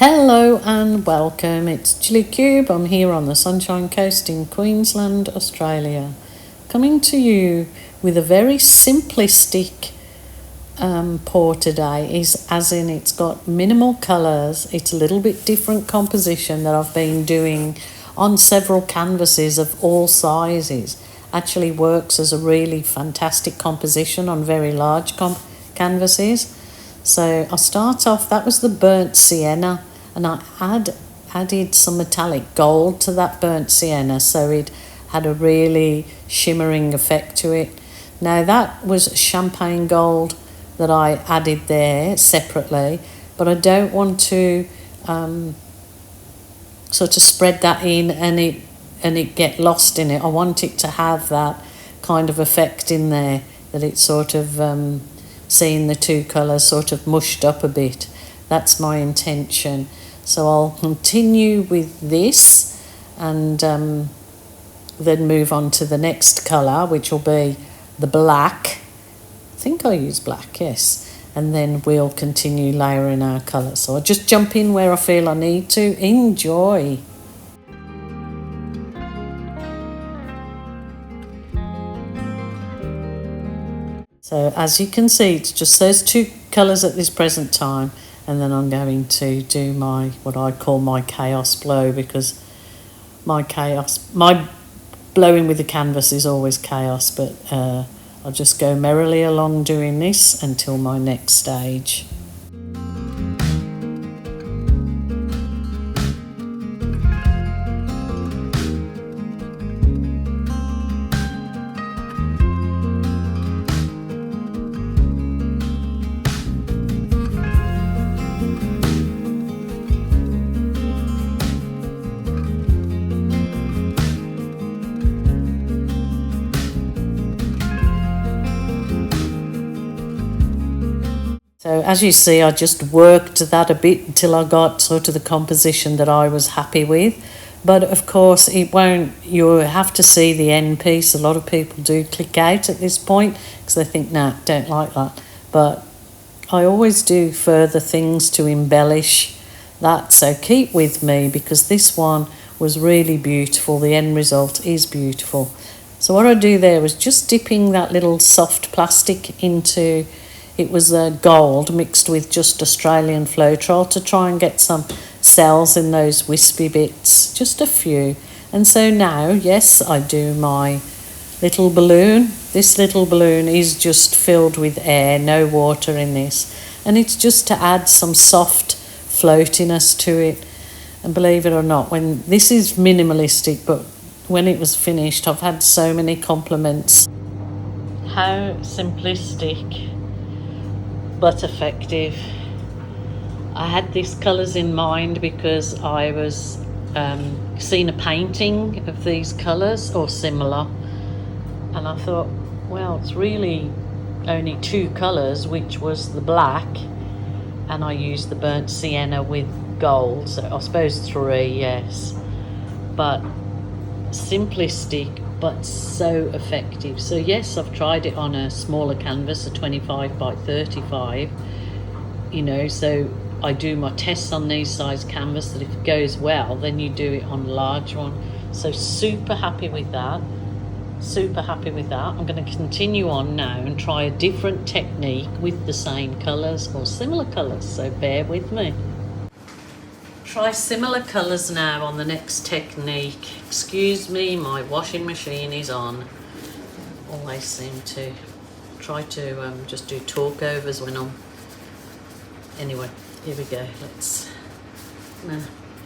Hello and welcome, it's Gilly Cube. I'm here on the Sunshine Coast in Queensland, Australia, coming to you with a very simplistic pour today. It's got minimal colours, it's a little bit different composition that I've been doing on several canvases of all sizes. Actually works as a really fantastic composition on very large canvases. So I start off, that was the burnt sienna, and I added some metallic gold to that burnt sienna, so it had a really shimmering effect to it. Now that was champagne gold that I added there separately, but I don't want to sort of spread that in and it get lost in it. I want it to have that kind of effect in there, that it's sort of seeing the two colours sort of mushed up a bit. That's my intention. So I'll continue with this and then move on to the next colour, which will be the black. I think I use black, yes. And then we'll continue layering our colours. So I'll just jump in where I feel I need to. Enjoy. So as you can see, it's just those two colours at this present time, and then I'm going to do what I call my chaos blow, because my blowing with the canvas is always chaos, but I'll just go merrily along doing this until my next stage. So as you see, I just worked that a bit until I got sort of the composition that I was happy with. But of course, it won't, you have to see the end piece. A lot of people do click out at this point because they think, nah, don't like that. But I always do further things to embellish that. So keep with me, because this one was really beautiful. The end result is beautiful. So what I do there was just dipping that little soft plastic into, it was gold mixed with just Australian Floetrol to try and get some cells in those wispy bits, just a few. And so now, yes, I do my little balloon. This little balloon is just filled with air, no water in this. And it's just to add some soft floatiness to it. And believe it or not, when this is minimalistic, but when it was finished, I've had so many compliments. How simplistic but effective. I had these colours in mind because I was seen a painting of these colours or similar, and I thought, well, it's really only two colours, which was the black, and I used the burnt sienna with gold, so I suppose three, yes, but simplistic but so effective. So yes, I've tried it on a smaller canvas, a 25 by 35, so I do my tests on these size canvas, that if it goes well, then you do it on a large one. So super happy with that. I'm going to continue on now and try a different technique with the same colours or similar colours, so bear with me. Try similar colours now on the next technique. Excuse me, my washing machine is on. Always seem to try to just do talkovers when I'm... Anyway, here we go. Let's... a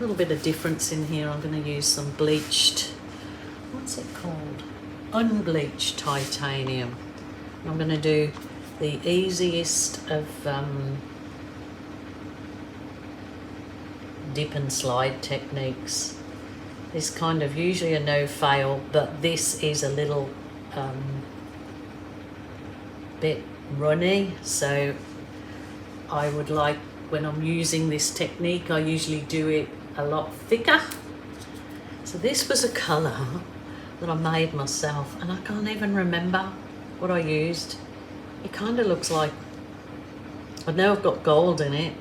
little bit of difference in here. I'm going to use some bleached... What's it called? Unbleached titanium. I'm going to do the easiest of... dip and slide techniques. This kind of usually a no fail, but this is a little bit runny, so I would like, when I'm using this technique, I usually do it a lot thicker. So this was a colour that I made myself, and I can't even remember what I used. It kind of looks like, I know I've got gold in it,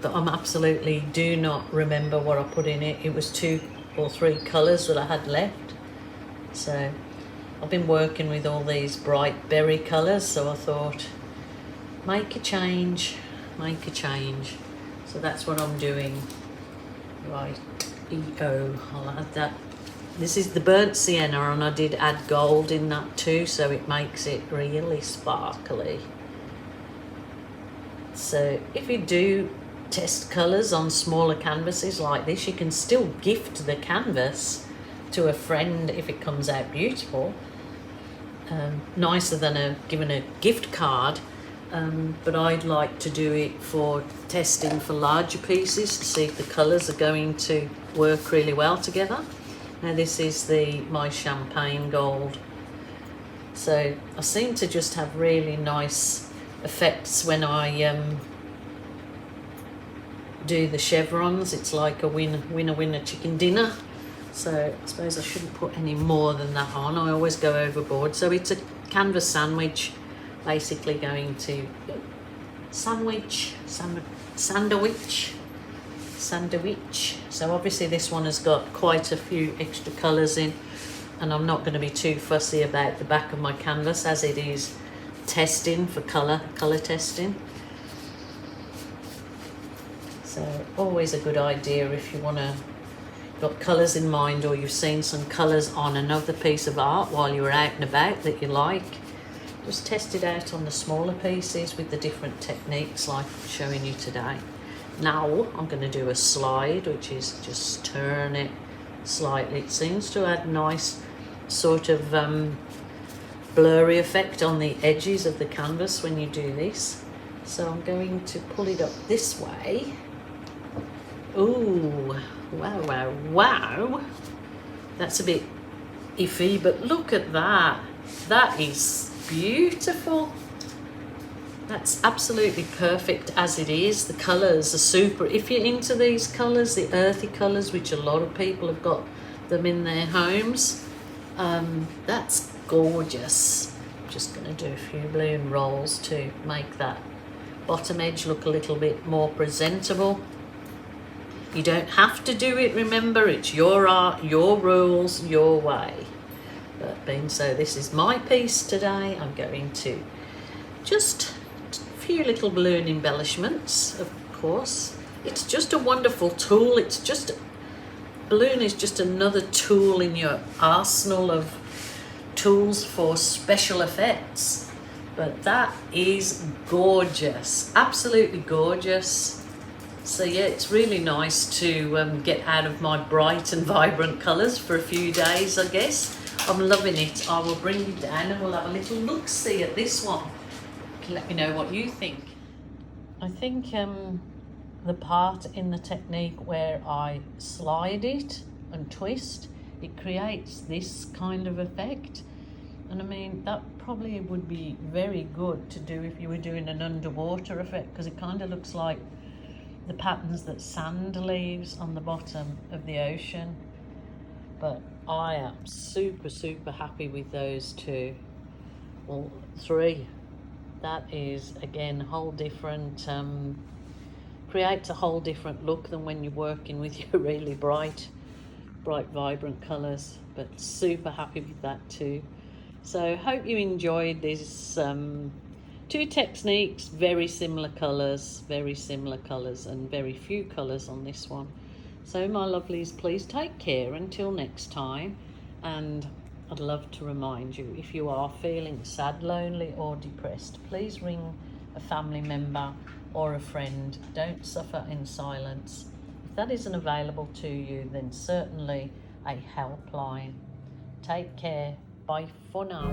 that I'm absolutely do not remember what I put in it. It was 2 or 3 colours that I had left. So I've been working with all these bright berry colours, so I thought, make a change, make a change. So that's what I'm doing. Right, I'll add that. This is the burnt sienna, and I did add gold in that too, so it makes it really sparkly. So if you do test colours on smaller canvases like this, you can still gift the canvas to a friend if it comes out beautiful. Nicer than giving a gift card, but I'd like to do it for testing for larger pieces to see if the colours are going to work really well together. Now this is my champagne gold. So I seem to just have really nice effects when I do the chevrons. It's like a winner chicken dinner. So I suppose I shouldn't put any more than that on. I always go overboard. So it's a canvas sandwich, basically going to sandwich. So obviously this one has got quite a few extra colours in, and I'm not going to be too fussy about the back of my canvas as it is testing for colour testing. So always a good idea if you want to got colours in mind, or you've seen some colours on another piece of art while you're out and about that you like, just test it out on the smaller pieces with the different techniques like I'm showing you today. Now I'm going to do a slide, which is just turn it slightly. It seems to add nice sort of blurry effect on the edges of the canvas when you do this. So I'm going to pull it up this way. Ooh, wow. That's a bit iffy, but look at that. That is beautiful. That's absolutely perfect as it is. The colours are super. If you're into these colours, the earthy colours, which a lot of people have got them in their homes, that's gorgeous. I'm just going to do a few balloon rolls to make that bottom edge look a little bit more presentable. You don't have to do it, remember, it's your art, your rules, your way. But being so this is my piece today, I'm going to just few little balloon embellishments, of course. It's just a wonderful tool. Balloon is just another tool in your arsenal of tools for special effects. But that is gorgeous, absolutely gorgeous. So yeah, it's really nice to get out of my bright and vibrant colours for a few days, I guess. I'm loving it. I will bring you down and we'll have a little look-see at this one. Let me know what you think. I think the part in the technique where I slide it and twist, it creates this kind of effect. And I mean, that probably would be very good to do if you were doing an underwater effect, because it kind of looks like the patterns that sand leaves on the bottom of the ocean. But I am super happy with those two, all three. That is, again, a whole different, creates a whole different look than when you're working with your really bright, vibrant colours. But super happy with that too. So hope you enjoyed this two techniques, very similar colours, and very few colours on this one. So my lovelies, please take care until next time, and I'd love to remind you, if you are feeling sad, lonely or depressed, please ring a family member or a friend. Don't suffer in silence. If that isn't available to you, then certainly a helpline. Take care. Bye for now.